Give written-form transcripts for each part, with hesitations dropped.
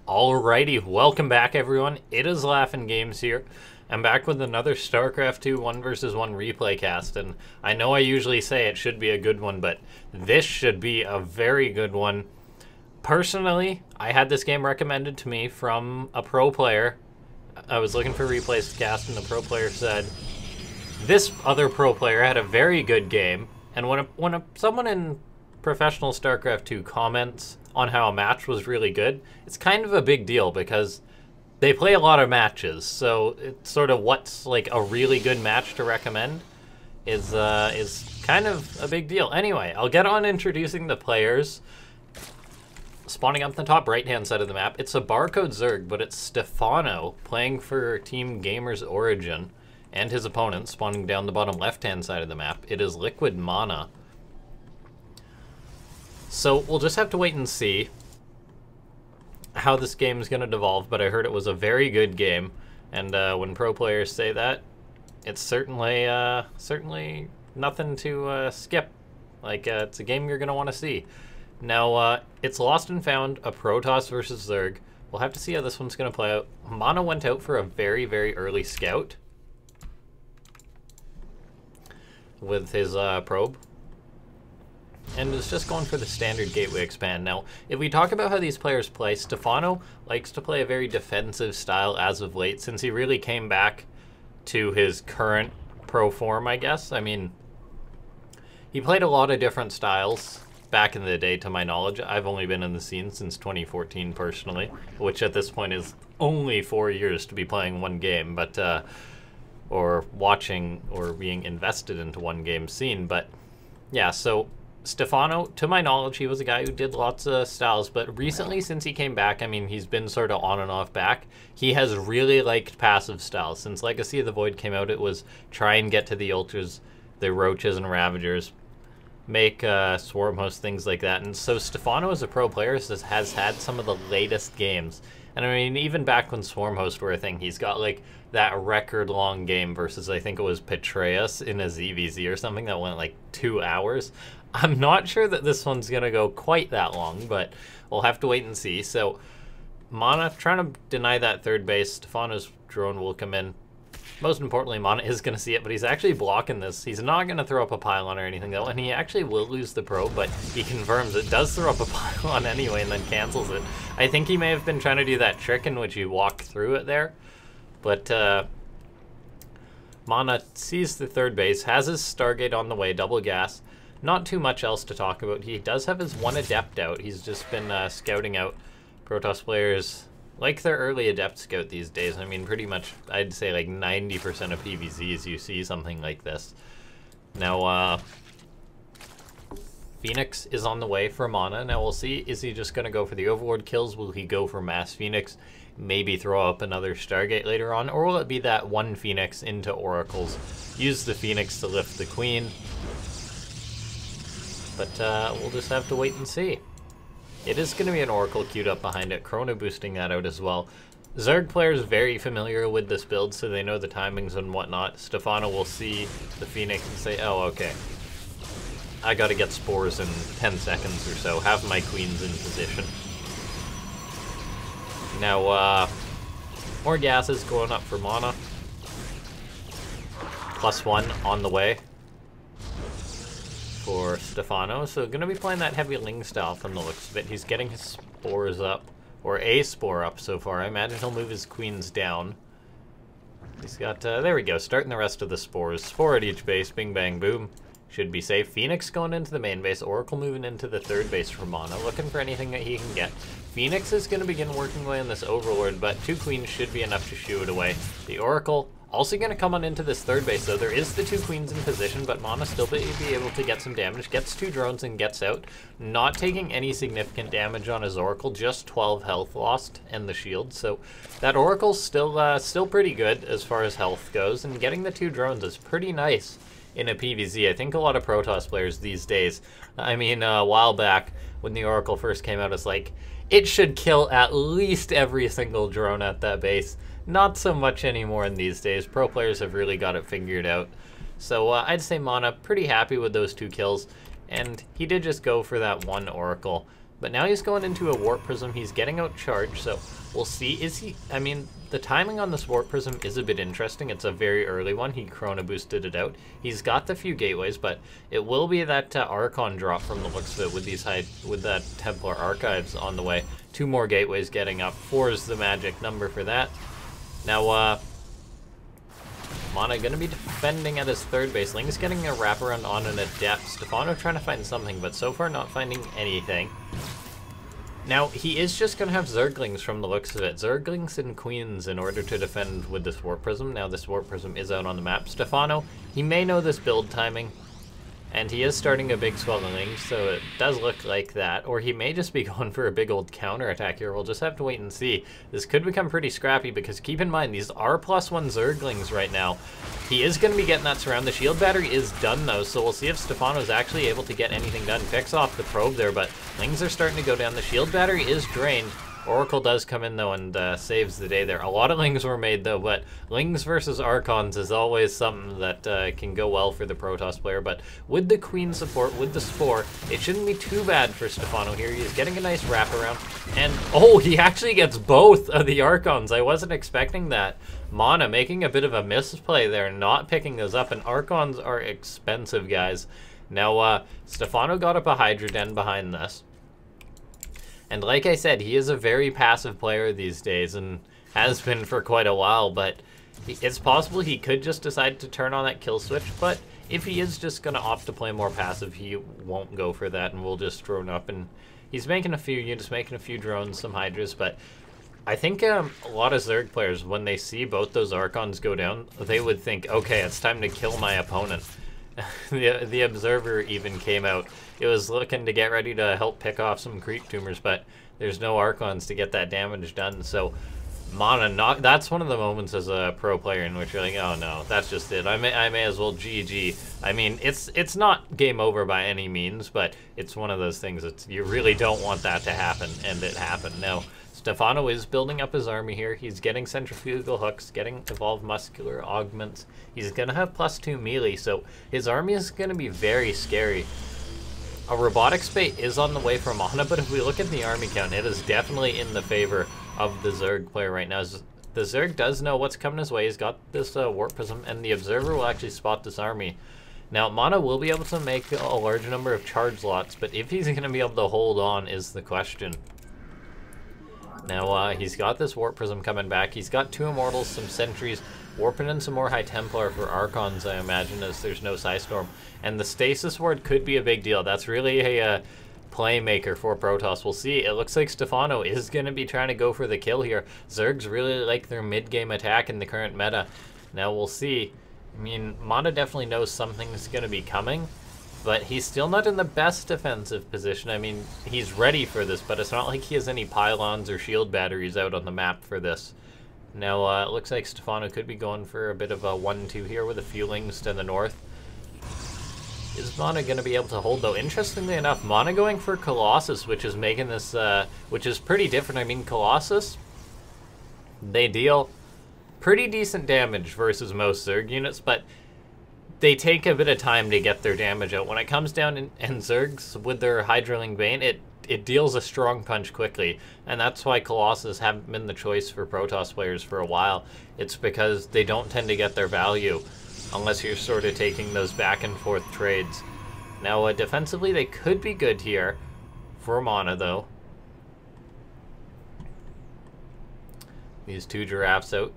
Alrighty, welcome back everyone. It is LaughNgamez here. I'm back with another Starcraft 2 1 vs 1 replay cast, and I know I usually say it should be a good one, but this should be a very good one. Personally, I had this game recommended to me from a pro player. I was looking for replays to cast, and the pro player said, this other pro player had a very good game, and when someone in professional StarCraft 2 comments on how a match was really good, it's kind of a big deal because they play a lot of matches, so it's sort of what's like a really good match to recommend is kind of a big deal. Anyway, I'll get on introducing the players. Spawning up the top right-hand side of the map, it's a barcode Zerg, but it's Stephano playing for Team Gamers Origin, and his opponent spawning down the bottom left-hand side of the map. It is Liquid MaNa. So we'll just have to wait and see how this game is going to devolve, but I heard it was a very good game, and when pro players say that, it's certainly nothing to skip. Like, it's a game you're going to want to see. Now, it's Lost and Found, a Protoss versus Zerg. We'll have to see how this one's going to play out. MaNa went out for a very, very early scout with his probe, and is just going for the standard gateway expand. Now, if we talk about how these players play, Stephano likes to play a very defensive style as of late, since he really came back to his current pro form, I guess. I mean, he played a lot of different styles back in the day, to my knowledge. I've only been in the scene since 2014 personally, which at this point is only 4 years to be playing one game, but or watching or being invested into one game scene. But yeah, so Stephano, to my knowledge, he was a guy who did lots of styles, but recently, since he came back, I mean, he's been sort of on and off back. He has really liked passive styles. Since Legacy of the Void came out, it was try and get to the Ultras, the Roaches and Ravagers, make Swarm Host, things like that. And so Stephano, as a pro player, has had some of the latest games. And I mean, even back when Swarm Host were a thing, he's got like that record-long game versus, I think it was Petreus in a ZVZ or something that went like 2 hours. I'm not sure that this one's going to go quite that long, but we'll have to wait and see. So MaNa trying to deny that third base. Stephano's drone will come in. Most importantly, MaNa is going to see it, but he's actually blocking this. He's not going to throw up a pylon or anything, though, and he actually will lose the probe, but he confirms it does throw up a pylon anyway and then cancels it. I think he may have been trying to do that trick in which he walked through it there, but MaNa sees the third base, has his Stargate on the way, double gas. Not too much else to talk about. He does have his one Adept out. He's just been scouting out. Protoss players like their early Adept scout these days. I mean, pretty much, I'd say like 90% of PvZs you see something like this. Now, Phoenix is on the way for MaNa. Now we'll see, is he just going to go for the Overlord kills? Will he go for Mass Phoenix? Maybe throw up another Stargate later on? Or will it be that one Phoenix into Oracles? Use the Phoenix to lift the Queen. But we'll just have to wait and see. It is going to be an Oracle queued up behind it. Chrono boosting that out as well. Zerg players very familiar with this build, so they know the timings and whatnot. Stephano will see the Phoenix and say, oh, okay. I got to get spores in 10 seconds or so. Have my queens in position. Now, more gases going up for MaNa. +1 on the way for Stephano, so going to be playing that heavy Ling style from the looks of it. He's getting his spores up, or a spore up so far. I imagine he'll move his queens down. He's got, there we go, starting the rest of the spores. Spore at each base, bing bang boom. Should be safe. Phoenix going into the main base, Oracle moving into the third base for MaNa, looking for anything that he can get. Phoenix is going to begin working away on this Overlord, but 2 queens should be enough to shoo it away. The Oracle also going to come on into this third base, though. There is the 2 queens in position, but MaNa still be able to get some damage. Gets 2 drones and gets out. Not taking any significant damage on his Oracle, just 12 health lost and the shield. So that Oracle's still pretty good as far as health goes, and getting the 2 drones is pretty nice in a PvZ. I think a lot of Protoss players these days, I mean, a while back when the Oracle first came out, it's like, it should kill at least every single drone at that base. Not so much anymore in these days. Pro players have really got it figured out. So I'd say MaNa pretty happy with those 2 kills, and he did just go for that 1 Oracle. But now he's going into a Warp Prism. He's getting outcharged, so we'll see. Is he... I mean, the timing on this Warp Prism is a bit interesting. It's a very early one. He Chrono boosted it out. He's got the few gateways, but it will be that Archon drop from the looks of it with that Templar Archives on the way. 2 more gateways getting up. 4 is the magic number for that. Now, MaNa going to be defending at his third base. Ling's getting a wraparound on an Adept. Stephano trying to find something, but so far not finding anything. Now, he is just going to have Zerglings from the looks of it. Zerglings and Queens in order to defend with this Warp Prism. Now, this Warp Prism is out on the map. Stephano, he may know this build timing, and he is starting a big swelling, so it does look like that. Or he may just be going for a big old counterattack here. We'll just have to wait and see. This could become pretty scrappy because keep in mind, these are +1 Zerglings right now. He is going to be getting that surround. The shield battery is done though, so we'll see if Stephano is actually able to get anything done. Picks off the probe there, but Lings are starting to go down. The shield battery is drained. Oracle does come in though and saves the day there. A lot of Lings were made though, but Lings versus Archons is always something that can go well for the Protoss player. But with the Queen support, with the Spore, it shouldn't be too bad for Stephano here. He's getting a nice wraparound, and oh, he actually gets both of the Archons. I wasn't expecting that. MaNa making a bit of a misplay there, not picking those up, and Archons are expensive, guys. Now, Stephano got up a Hydra Den behind this. And like I said, he is a very passive player these days and has been for quite a while, but it's possible he could just decide to turn on that kill switch, but if he is just going to opt to play more passive, he won't go for that and will just drone up. And he's making a few units, making a few drones, some Hydras, but I think a lot of Zerg players, when they see both those Archons go down, they would think, okay, it's time to kill my opponent. The Observer even came out. It was looking to get ready to help pick off some creep tumors, but there's no Archons to get that damage done. So MaNa, that's one of the moments as a pro player in which you're like, oh no, that's just it. I may as well GG. I mean, it's not game over by any means, but it's one of those things that you really don't want that to happen, and it happened. Now, Stephano is building up his army here. He's getting centrifugal hooks, getting evolved muscular augments. He's going to have +2 melee, so his army is going to be very scary. A robotics bait is on the way for MaNa, but if we look at the army count, it is definitely in the favor of the Zerg player right now. The Zerg does know what's coming his way. He's got this Warp Prism, and the Observer will actually spot this army. Now, MaNa will be able to make a large number of charge lots, but if he's going to be able to hold on is the question. Now, he's got this Warp Prism coming back. He's got 2 Immortals, some Sentries, warping in some more High Templar for Archons, I imagine, as there's no Psystorm. And the Stasis Ward could be a big deal. That's really a playmaker for Protoss. We'll see. It looks like Stephano is going to be trying to go for the kill here. Zergs really like their mid-game attack in the current meta. Now, we'll see. I mean, MaNa definitely knows something's going to be coming, but he's still not in the best defensive position. I mean, he's ready for this, but it's not like he has any pylons or shield batteries out on the map for this. Now, it looks like Stephano could be going for a bit of a 1-2 here with a few Lings to the north. Is MaNa going to be able to hold, though? Interestingly enough, MaNa going for Colossus, which is making this, which is pretty different. I mean, Colossus, they deal pretty decent damage versus most Zerg units, but they take a bit of time to get their damage out. When it comes down and Zergs with their Hydraling Bane, it deals a strong punch quickly, and that's why Colossus haven't been the choice for Protoss players for a while. It's because they don't tend to get their value unless you're sort of taking those back and forth trades. Now, defensively, they could be good here for MaNa, though. These 2 Giraffes out.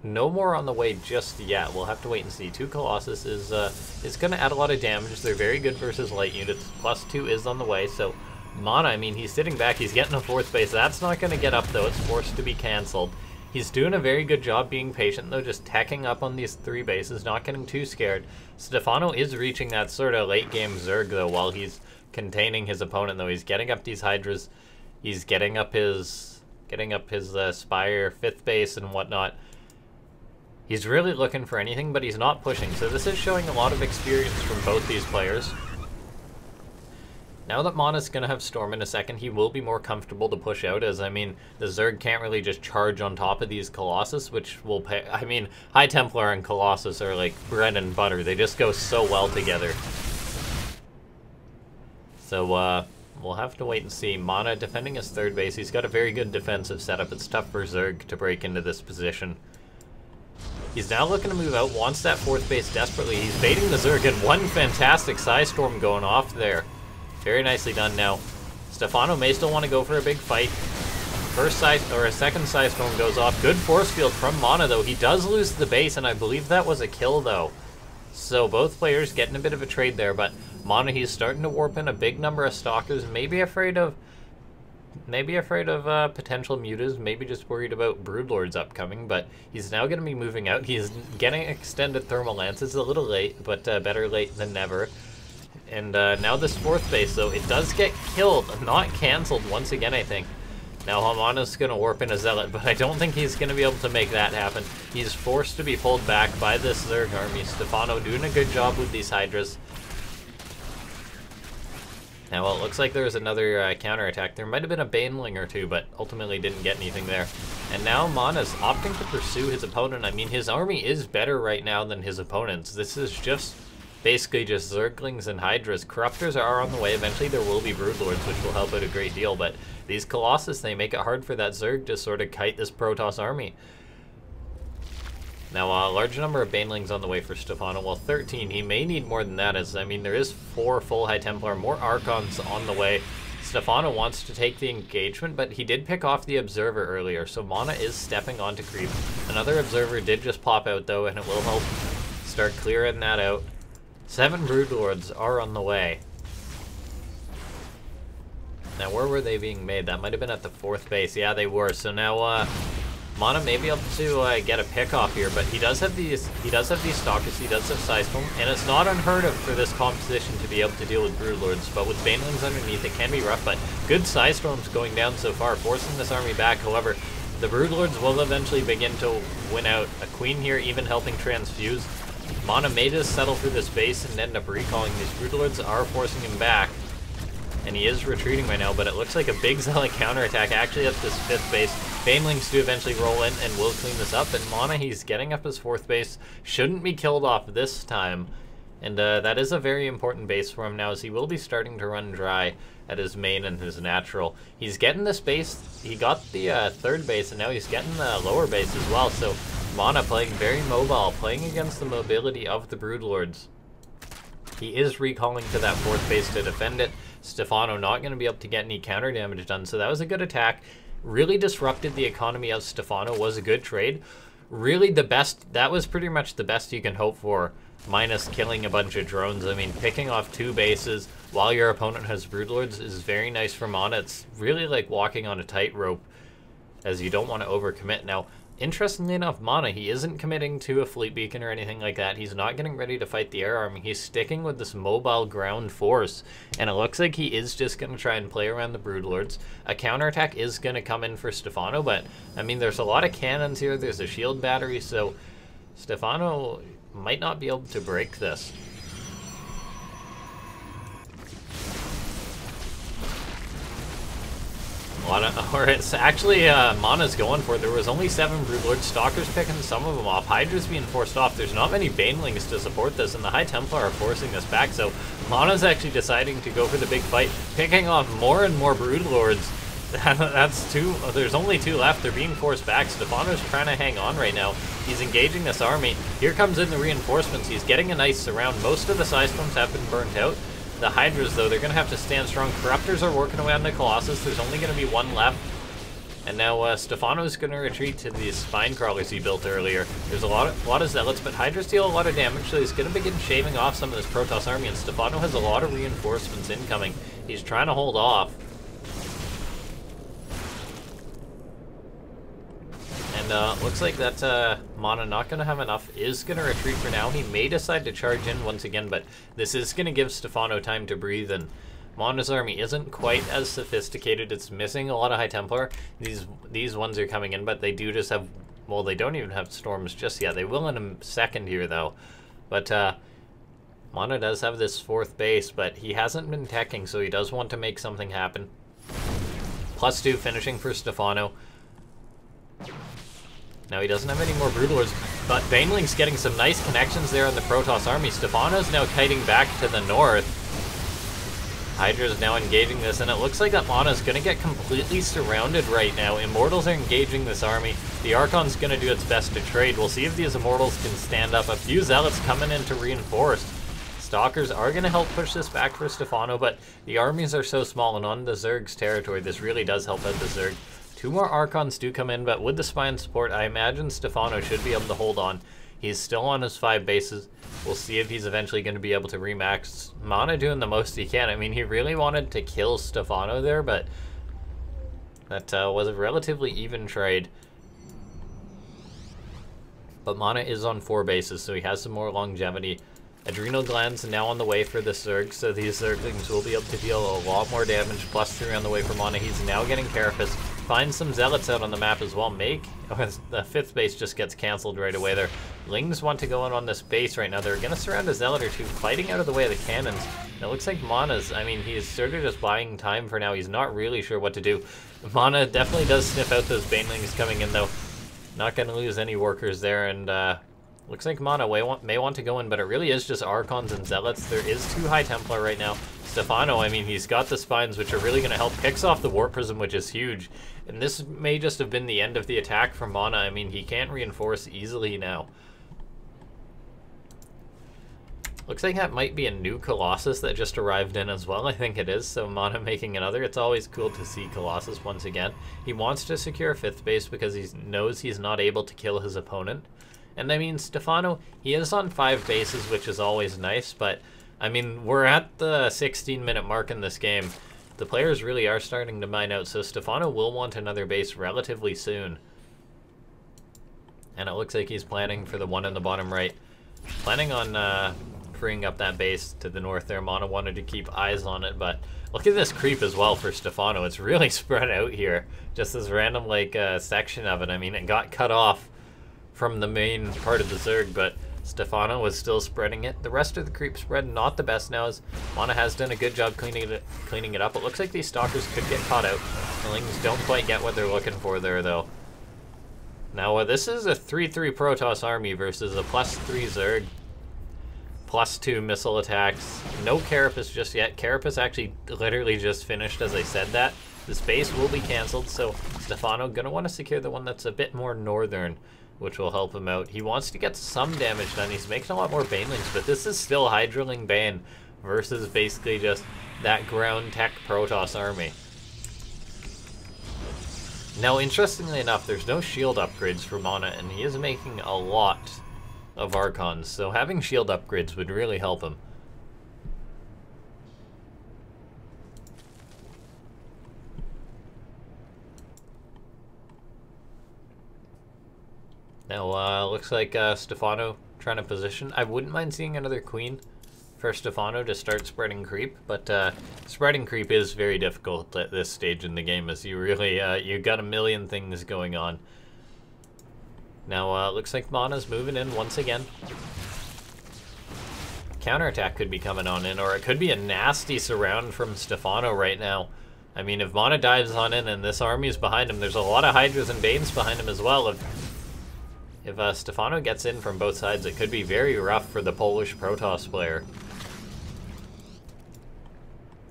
No more on the way just yet. We'll have to wait and see. 2 Colossus is going to add a lot of damage. They're very good versus light units. +2 is on the way, so MaNa, I mean, he's sitting back. He's getting a 4th base. That's not going to get up, though. It's forced to be canceled. He's doing a very good job being patient, though, just teching up on these 3 bases, not getting too scared. Stephano is reaching that sort of late-game Zerg, though, while he's containing his opponent, though. He's getting up these Hydras. He's getting up his Spire 5th base and whatnot. He's really looking for anything, but he's not pushing. So this is showing a lot of experience from both these players. Now that MaNa's going to have Storm in a second, he will be more comfortable to push out, as, I mean, the Zerg can't really just charge on top of these Colossus, which will pay. I mean, High Templar and Colossus are like bread and butter. They just go so well together. So, We'll have to wait and see. MaNa defending his third base. He's got a very good defensive setup. It's tough for Zerg to break into this position. He's now looking to move out, wants that fourth base desperately. He's baiting the Zerg, and one fantastic Psystorm going off there. Very nicely done. Now, Stephano may still want to go for a big fight. First a second Psystorm goes off. Good force field from MaNa, though. He does lose the base, and I believe that was a kill, though. So both players getting a bit of a trade there, but MaNa, he's starting to warp in a big number of stalkers. Maybe afraid of potential mutas, maybe just worried about Broodlords upcoming, but he's now going to be moving out. He's getting extended thermal lances, a little late, but better late than never. And now this fourth base, though, it does get killed, not cancelled once again, I think. Now Hamana's going to warp in a Zealot, but I don't think he's going to be able to make that happen. He's forced to be pulled back by this Zerg army. Stephano doing a good job with these Hydras. Now, well, it looks like there was another counterattack. There might have been a Baneling or two, but ultimately didn't get anything there. And now MaNa's opting to pursue his opponent. I mean, his army is better right now than his opponent's. This is just basically just Zerglings and Hydras. Corruptors are on the way. Eventually there will be Broodlords, which will help out a great deal, but these Colossus, they make it hard for that Zerg to sort of kite this Protoss army. Now, a large number of Banelings on the way for Stephano. Well, 13. He may need more than that, as, I mean, there is 4 full High Templar, more Archons on the way. Stephano wants to take the engagement, but he did pick off the Observer earlier, so MaNa is stepping on to creep. Another Observer did just pop out, though, and it will help start clearing that out. 7 Broodlords are on the way. Now, where were they being made? That might have been at the 4th base. Yeah, they were. So now, MaNa may be able to get a pick off here, but he does have these Stalkers, he does have Psystorm, and it's not unheard of for this composition to be able to deal with Broodlords, but with Banelings underneath, it can be rough, but good Psystorms going down so far, forcing this army back. However, the Broodlords will eventually begin to win out. A Queen here even helping transfuse. MaNa may just settle for this base and end up recalling. These Broodlords are forcing him back, and he is retreating right now, but it looks like a big Zealot counterattack actually at this 5th base. Banelings do eventually roll in and will clean this up, and MaNa, he's getting up his 4th base. Shouldn't be killed off this time, and that is a very important base for him now, as he will be starting to run dry at his main and his natural. He's getting this base, he got the 3rd base, and now he's getting the lower base as well, so MaNa playing very mobile, playing against the mobility of the Broodlords. He is recalling to that 4th base to defend it. Stephano not going to be able to get any counter damage done, so that was a good attack. Really disrupted the economy of Stephano, was a good trade. Really the best, that was pretty much the best you can hope for, minus killing a bunch of drones. I mean, picking off 2 bases while your opponent has Broodlords is very nice for MaNa. It's really like walking on a tightrope, as you don't want to overcommit. Now, interestingly enough, MaNa, he isn't committing to a fleet beacon or anything like that. He's not getting ready to fight the air army. He's sticking with this mobile ground force, and it looks like he is just going to try and play around the Broodlords. A counterattack is going to come in for Stephano, but, I mean, there's a lot of cannons here. There's a shield battery, so Stephano might not be able to break this. It's actually MaNa's going for it. There was only 7 Broodlords, Stalkers picking some of them off, Hydras being forced off. There's not many Banelings to support this, and the High Templar are forcing this back, so MaNa's actually deciding to go for the big fight, picking off more and more Broodlords. That's 2, there's only 2 left. They're being forced back. Stephano's trying to hang on right now. He's engaging this army. Here comes in the reinforcements. He's getting a nice surround. Most of the Psystorms have been burnt out. The Hydras, though, they're going to have to stand strong. Corruptors are working away on the Colossus. There's only going to be 1 left. And now Stephano's going to retreat to these spine crawlers he built earlier. There's a lot of Zealots, but Hydras deal a lot of damage, so he's going to begin shaving off some of this Protoss army, and Stephano has a lot of reinforcements incoming. He's trying to hold off. And looks like that MaNa not going to have enough, is going to retreat for now. He may decide to charge in once again, but this is going to give Stephano time to breathe, and MaNa's army isn't quite as sophisticated. It's missing a lot of High Templar. These ones are coming in, but they do just have, well, they don't even have Storms just yet. They will in a second here, though. But MaNa does have this 4th base, but he hasn't been teching, so he does want to make something happen. +2 finishing for Stephano. Now, he doesn't have any more Broodlords, but Baneling's getting some nice connections there on the Protoss army. Stephano's now kiting back to the north. Hydra is now engaging this, and it looks like that MaNa's going to get completely surrounded right now. Immortals are engaging this army. The Archon's going to do its best to trade. We'll see if these Immortals can stand up. A few Zealots coming in to reinforce. Stalkers are going to help push this back for Stephano, but the armies are so small, and on the Zerg's territory, this really does help out the Zerg. 2 more Archons do come in, but with the Spine support, I imagine Stephano should be able to hold on. He's still on his 5 bases. We'll see if he's eventually going to be able to remax. MaNa doing the most he can. I mean, he really wanted to kill Stephano there, but that was a relatively even trade. But MaNa is on 4 bases, so he has some more longevity. Adrenal glands now on the way for the Zerg, so these Zerglings will be able to deal a lot more damage. +3 on the way for MaNa. He's now getting Carapace. Find some Zealots out on the map as well. The 5th base just gets cancelled right away there. Lings want to go in on this base right now. They're going to surround a Zealot or 2, fighting out of the way of the cannons. And it looks like MaNa's, I mean, he's sort of just buying time for now. He's not really sure what to do. MaNa definitely does sniff out those Banelings coming in, though. Not going to lose any workers there, and looks like MaNa may want to go in, but it really is just Archons and Zealots. There is 2 High Templar right now. Stephano, I mean, he's got the Spines, which are really going to help. Picks off the Warp Prism, which is huge. And this may just have been the end of the attack from MaNa. I mean, he can't reinforce easily now. Looks like that might be a new Colossus that just arrived in as well. I think it is, so MaNa making another. It's always cool to see Colossus once again. He wants to secure a 5th base because he knows he's not able to kill his opponent. And I mean, Stephano, he is on 5 bases, which is always nice, but I mean, we're at the 16-minute mark in this game. The players really are starting to mine out, so Stephano will want another base relatively soon. And it looks like he's planning for the one in the bottom right. Planning on freeing up that base to the north there. MaNa wanted to keep eyes on it, but look at this creep as well for Stephano. It's really spread out here. Just this random, like, section of it. I mean, it got cut off from the main part of the Zerg, but Stephano was still spreading it. The rest of the creep spread not the best now, as MaNa has done a good job cleaning it up. It looks like these Stalkers could get caught out. The Lings don't quite get what they're looking for there, though. Now, this is a 3-3 Protoss army versus a +3 Zerg. +2 missile attacks. No Carapace just yet. Carapace actually literally just finished as I said that. This base will be cancelled, so Stephano gonna want to secure the one that's a bit more northern, which will help him out. He wants to get some damage done. He's making a lot more Banelings, but this is still Hydraling Bane versus basically just that ground tech Protoss army. Now, interestingly enough, there's no shield upgrades for MaNa, and he is making a lot of Archons, so having shield upgrades would really help him. Now, looks like Stephano trying to position. I wouldn't mind seeing another Queen for Stephano to start spreading creep, but spreading creep is very difficult at this stage in the game, as you really, you got a million things going on. Now, looks like MaNa's moving in once again. Counterattack could be coming on in, or it could be a nasty surround from Stephano right now. I mean, if MaNa dives on in and this army's behind him, there's a lot of Hydras and Banes behind him as well. If Stephano gets in from both sides, it could be very rough for the Polish Protoss player.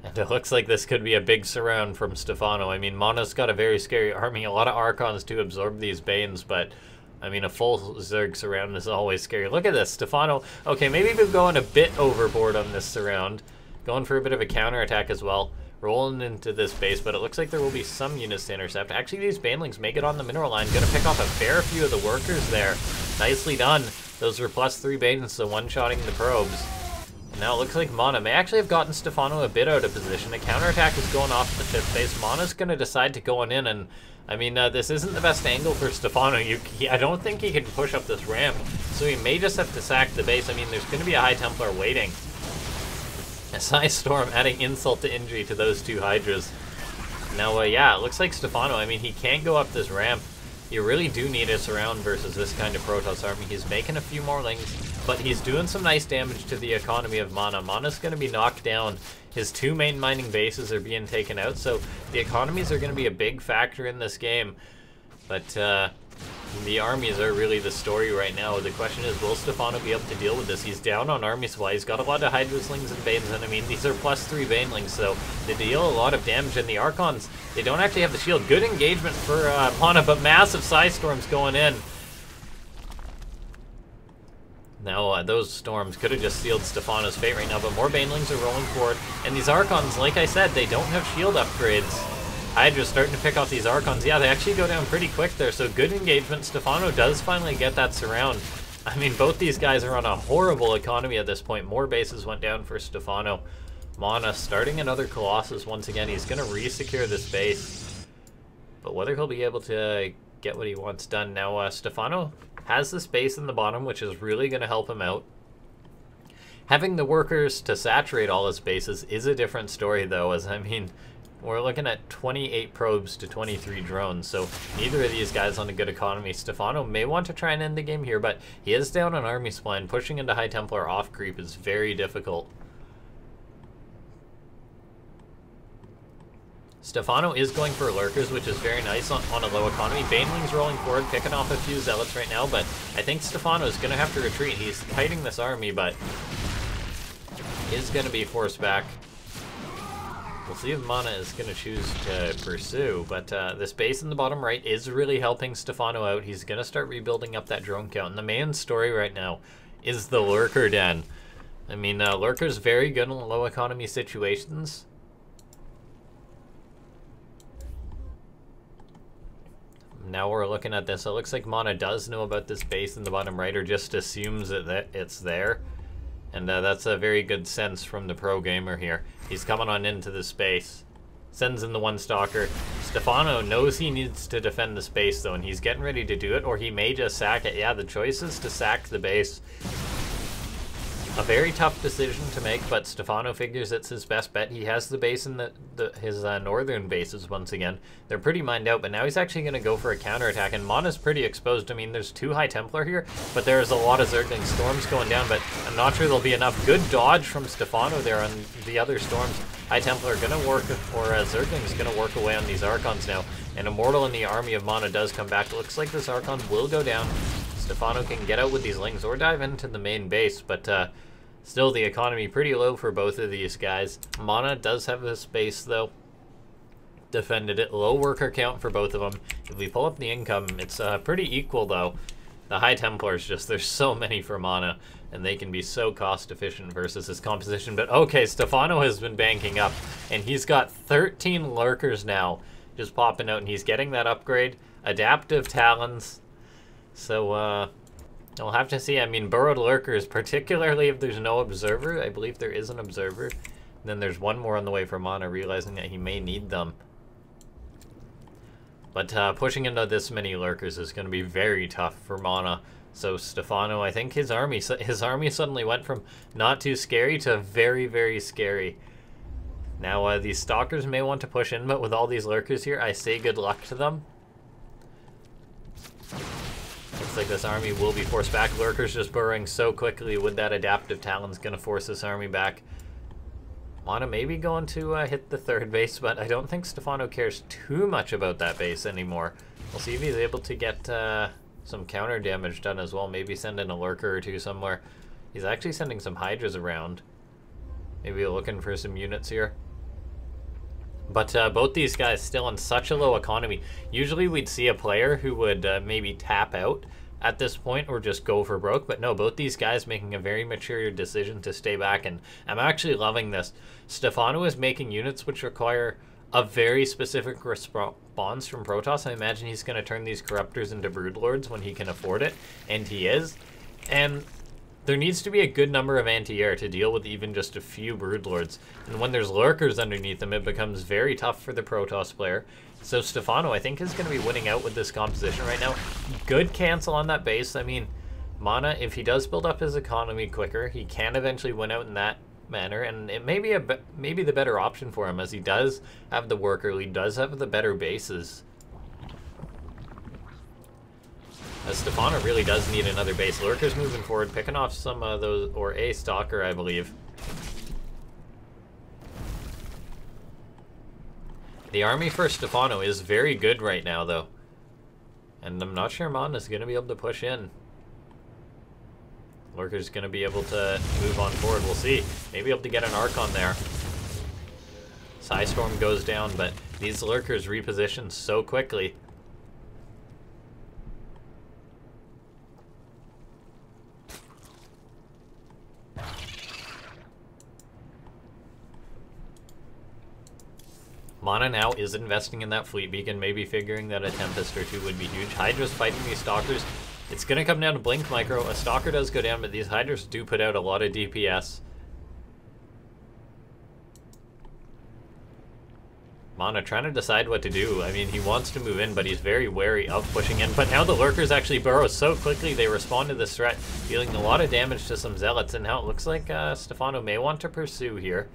And it looks like this could be a big surround from Stephano. I mean, MaNa's got a very scary army, a lot of Archons to absorb these Banes, but I mean, a full Zerg surround is always scary. Look at this, Stephano. Okay, maybe we're going a bit overboard on this surround. Going for a bit of a counterattack as well. Rolling into this base, but it looks like there will be some units to intercept. Actually, these Banelings make it on the mineral line. Gonna pick off a fair few of the workers there. Nicely done. Those were +3 Banes, so one-shotting the probes. And now it looks like MaNa may actually have gotten Stephano a bit out of position. A counterattack is going off the 5th base. MaNa's gonna decide to go on in, and I mean, this isn't the best angle for Stephano. I don't think he can push up this ramp, so he may just have to sack the base. I mean, there's gonna be a High Templar waiting. A Psy Storm adding insult to injury to those 2 Hydras. Now, yeah, it looks like Stephano, I mean, he can't go up this ramp. You really do need a surround versus this kind of Protoss army. He's making a few more Lings, but he's doing some nice damage to the economy of MaNa. MaNa's going to be knocked down. His 2 main mining bases are being taken out, so the economies are going to be a big factor in this game. But The armies are really the story right now. The question is, will Stephano be able to deal with this? He's down on army supply. He's got a lot of Hydroslings and Banes, and I mean, these are +3 Banelings, so they deal a lot of damage. And the Archons, they don't actually have the shield. Good engagement for MaNa, but massive Psy Storms going in. Now, those storms could have just sealed Stephano's fate right now, but more Banelings are rolling forward. And these Archons, like I said, they don't have shield upgrades. Hydra's starting to pick off these Archons. Yeah, they actually go down pretty quick there, so good engagement. Stephano does finally get that surround. I mean, both these guys are on a horrible economy at this point. More bases went down for Stephano. MaNa starting another Colossus once again. He's going to re-secure this base. But whether he'll be able to get what he wants done. Now, Stephano has this base in the bottom, which is really going to help him out. Having the workers to saturate all his bases is a different story, though, as I mean, we're looking at 28 probes to 23 drones, so neither of these guys on a good economy. Stephano may want to try and end the game here, but he is down on army supply, and pushing into High Templar off creep is very difficult. Stephano is going for Lurkers, which is very nice on a low economy. Baneling's rolling forward, picking off a few Zealots right now, but I think Stephano is going to have to retreat. He's kiting this army, but is going to be forced back. We'll see if MaNa is going to choose to pursue, but this base in the bottom right is really helping Stephano out. He's going to start rebuilding up that drone count, and the main story right now is the Lurker Den. I mean, Lurker's very good in low economy situations. Now we're looking at this. It looks like MaNa does know about this base in the bottom right, or just assumes that it's there. And that's a very good sense from the pro gamer here. He's coming on into the space. Sends in the one stalker. Stephano knows he needs to defend the space, though, and he's getting ready to do it, or he may just sack it. Yeah, the choice is to sack the base. A very tough decision to make, but Stephano figures it's his best bet. He has the base in his northern bases once again. They're pretty mined out, but now he's actually going to go for a counterattack, and MaNa's pretty exposed. I mean, there's 2 High Templar here, but there's a lot of Zergling Storms going down, but I'm not sure there'll be enough. Good dodge from Stephano there on the other Storms. High Templar are going to work, or Zergling is going to work away on these Archons now. An Immortal in the army of MaNa does come back. Looks like this Archon will go down. Stephano can get out with these Lings or dive into the main base, but still the economy pretty low for both of these guys. MaNa does have this base, though. Defended it. Low worker count for both of them. If we pull up the income, it's pretty equal, though. The High Templars, just, there's so many for MaNa, and they can be so cost efficient versus his composition. But okay, Stephano has been banking up, and he's got 13 Lurkers now just popping out, and he's getting that upgrade. Adaptive Talons. So, we'll have to see. I mean, burrowed Lurkers, particularly if there's no observer. I believe there is an observer. And then there's one more on the way for MaNa, realizing that he may need them. But pushing into this many Lurkers is going to be very tough for MaNa. So Stephano, I think his army suddenly went from not too scary to very, very scary. Now, these Stalkers may want to push in, but with all these Lurkers here, I say good luck to them. Looks like this army will be forced back. Lurker's just burrowing so quickly with that Adaptive Talon's going to force this army back. MaNa may be going to hit the third base, but I don't think Stephano cares too much about that base anymore. We'll see if he's able to get some counter damage done as well. Maybe send in a Lurker or two somewhere. He's actually sending some Hydras around. Maybe looking for some units here. But both these guys still in such a low economy. Usually we'd see a player who would maybe tap out at this point or just go for broke. But no, both these guys making a very mature decision to stay back. And I'm actually loving this. Stephano is making units which require a very specific response from Protoss. I imagine he's going to turn these Corruptors into Broodlords when he can afford it. And he is. And there needs to be a good number of anti-air to deal with even just a few Broodlords. And when there's Lurkers underneath them, it becomes very tough for the Protoss player. So Stephano, I think, is going to be winning out with this composition right now. Good cancel on that base. I mean, MaNa, if he does build up his economy quicker, he can eventually win out in that manner. And it may be maybe the better option for him, as he does have the worker lead, does have the better bases. Stephano really does need another base. Lurker's moving forward, picking off some of those, or a Stalker, I believe. The army for Stephano is very good right now, though. And I'm not sure MaNa's going to be able to push in. Lurker's going to be able to move on forward. We'll see. Maybe able to get an arc on there. Psystorm goes down, but these Lurkers reposition so quickly. MaNa now is investing in that fleet beacon, maybe figuring that a Tempest or two would be huge. Hydra's fighting these Stalkers. It's going to come down to Blink Micro. A Stalker does go down, but these Hydras do put out a lot of DPS. MaNa trying to decide what to do. I mean, he wants to move in, but he's very wary of pushing in. But now the Lurkers actually burrow so quickly, they respond to this threat, dealing a lot of damage to some Zealots. And now it looks like Stephano may want to pursue here.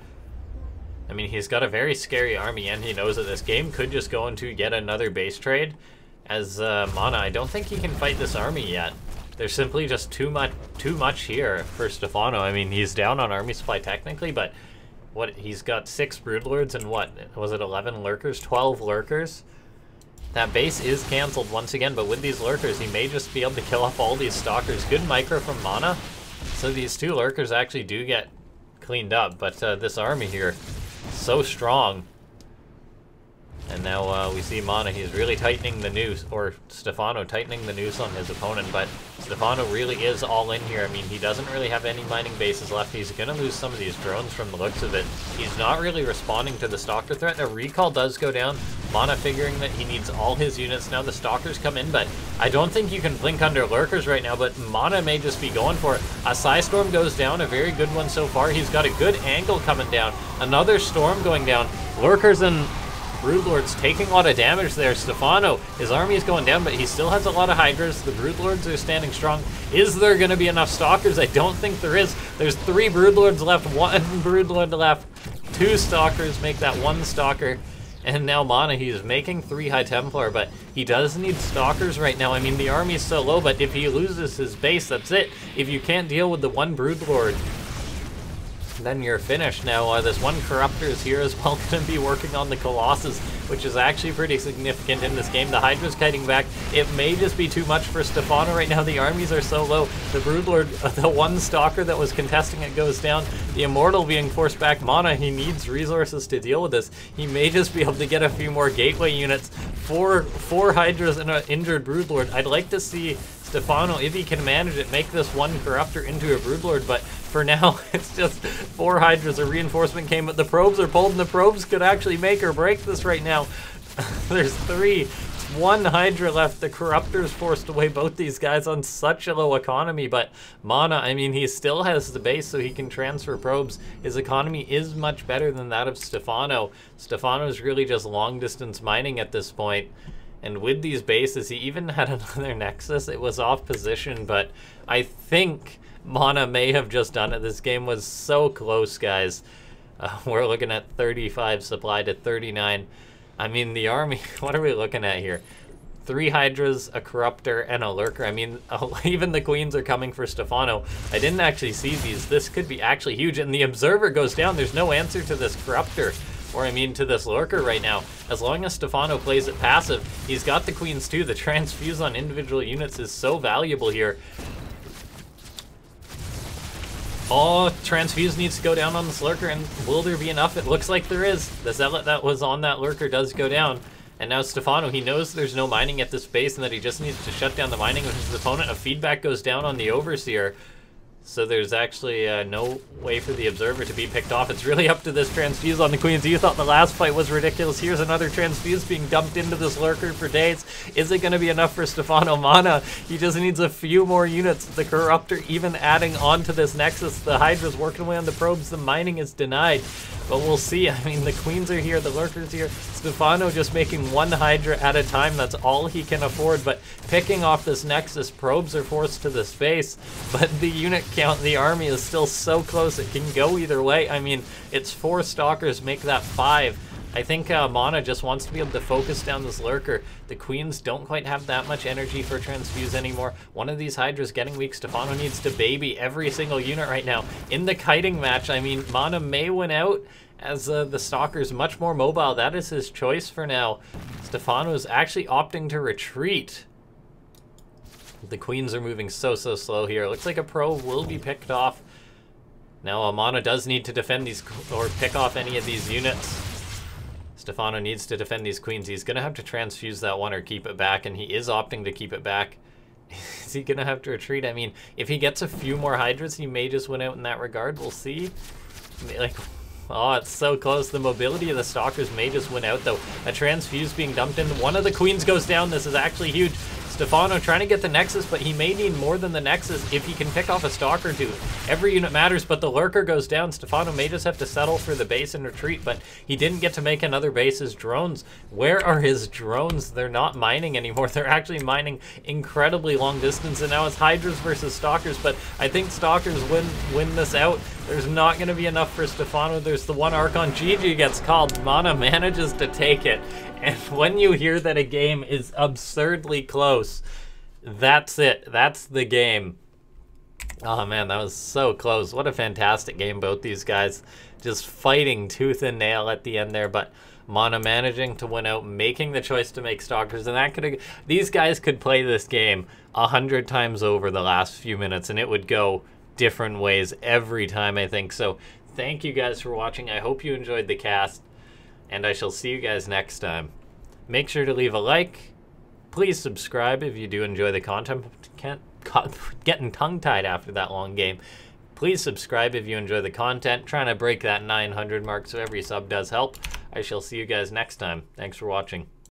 I mean, he's got a very scary army, and he knows that this game could just go into yet another base trade. As MaNa, I don't think he can fight this army yet. There's simply just too much here for Stephano. I mean, he's down on army supply technically, but what, he's got 6 Broodlords and what, was it 11 Lurkers? 12 Lurkers? That base is cancelled once again, but with these Lurkers, he may just be able to kill off all these Stalkers. Good micro from MaNa. So these 2 Lurkers actually do get cleaned up, but this army here, so strong. And now we see MaNa, he's really tightening the noose, or Stephano tightening the noose on his opponent, but Stephano really is all in here. I mean, he doesn't really have any mining bases left. He's going to lose some of these drones from the looks of it. He's not really responding to the Stalker threat. A recall does go down. MaNa figuring that he needs all his units. Now the Stalkers come in, but I don't think you can blink under Lurkers right now, but MaNa may just be going for it. A Psystorm goes down, a very good one so far. He's got a good angle coming down. Another Storm going down. Lurkers and Broodlords taking a lot of damage there. Stephano, his army is going down, but he still has a lot of Hydras. The Broodlords are standing strong. Is there going to be enough Stalkers? I don't think there is. There's 3 Broodlords left, 1 Broodlord left. 2 Stalkers make that 1 Stalker. And now MaNa, he's making 3 High Templar, but he does need Stalkers right now. I mean, the army is so low, but if he loses his base, that's it. If you can't deal with the 1 Broodlord, then you're finished. Now, this 1 Corruptor is here as well, going to be working on the Colossus, which is actually pretty significant in this game. The Hydra's kiting back. It may just be too much for Stephano right now. The armies are so low. The Broodlord, the 1 Stalker that was contesting it goes down. The Immortal being forced back. MaNa, he needs resources to deal with this. He may just be able to get a few more gateway units. 4 Hydras and an injured Broodlord. I'd like to see Stephano, if he can manage it, make this 1 Corruptor into a Broodlord, but for now, it's just 4 Hydras. A reinforcement came, but the probes are pulled, and the probes could actually make or break this right now. There's 3. 1 Hydra left. The Corruptors forced away both these guys on such a low economy, but MaNa, I mean, he still has the base so he can transfer probes. His economy is much better than that of Stephano. Stephano's really just long-distance mining at this point. And with these bases, he even had another Nexus. It was off position, but I think MaNa may have just done it. This game was so close, guys. We're looking at 35 supply to 39. I mean, the army, what are we looking at here? 3 Hydras, a Corruptor, and a Lurker. I mean, even the Queens are coming for Stephano. I didn't actually see these. This could be actually huge. And the Observer goes down. There's no answer to this Corruptor. Or, I mean, to this Lurker right now. As long as Stephano plays it passive, he's got the Queens too. The transfuse on individual units is so valuable here. Oh, transfuse needs to go down on this Lurker, and will there be enough? It looks like there is. The Zealot that was on that Lurker does go down. And now Stephano, he knows there's no mining at this base and that he just needs to shut down the mining of his opponent. A feedback goes down on the Overseer. So there's actually no way for the Observer to be picked off. It's really up to this transfuse on the Queens. You thought the last fight was ridiculous. Here's another transfuse being dumped into this Lurker for days. Is it going to be enough for Stephano? MaNa, he just needs a few more units. The Corruptor even adding on to this Nexus. The Hydra's working away on the probes. The mining is denied. But we'll see. I mean, the Queens are here. The Lurker's here. Stephano just making 1 Hydra at a time. That's all he can afford. But picking off this Nexus, probes are forced to the space. But the unit count, the army is still so close. It can go either way. I mean, it's 4 Stalkers make that 5. I think MaNa just wants to be able to focus down this Lurker. The Queens don't quite have that much energy for transfuse anymore. One of these Hydras getting weak. Stephano needs to baby every single unit right now. In the kiting match, I mean, MaNa may win out as the Stalker's much more mobile. That is his choice for now. Stephano is actually opting to retreat. The queens are moving so slow here. Looks like a pro will be picked off. Now MaNa does need to defend these, or pick off any of these units. Stephano needs to defend these queens. He's going to have to transfuse that one or keep it back, and he is opting to keep it back. Is he going to have to retreat? I mean, if he gets a few more Hydras, he may just win out in that regard. We'll see. Like, oh, it's so close. The mobility of the Stalkers may just win out, though. A transfuse being dumped in. One of the queens goes down. This is actually huge. Stephano trying to get the Nexus, but he may need more than the Nexus if he can pick off a Stalker too. Every unit matters, but the Lurker goes down. Stephano may just have to settle for the base and retreat, but he didn't get to make another base. His drones, where are his drones? They're not mining anymore. They're actually mining incredibly long distance, and now it's Hydras versus Stalkers, but I think Stalkers win this out. There's not going to be enough for Stephano. There's the one Archon. GG gets called. MaNa manages to take it. And when you hear that a game is absurdly close, that's it. That's the game. Oh, man, that was so close. What a fantastic game, both these guys. Just fighting tooth and nail at the end there. But MaNa managing to win out, making the choice to make Stalkers. And that could, these guys could play this game 100 times over the last few minutes, and it would go different ways every time, I think. So thank you guys for watching. I hope you enjoyed the cast, and I shall see you guys next time. Make sure to leave a like. Please subscribe if you do enjoy the content. Getting tongue-tied after that long game. Please subscribe if you enjoy the content. Trying to break that 900 mark, so every sub does help. I shall see you guys next time. Thanks for watching.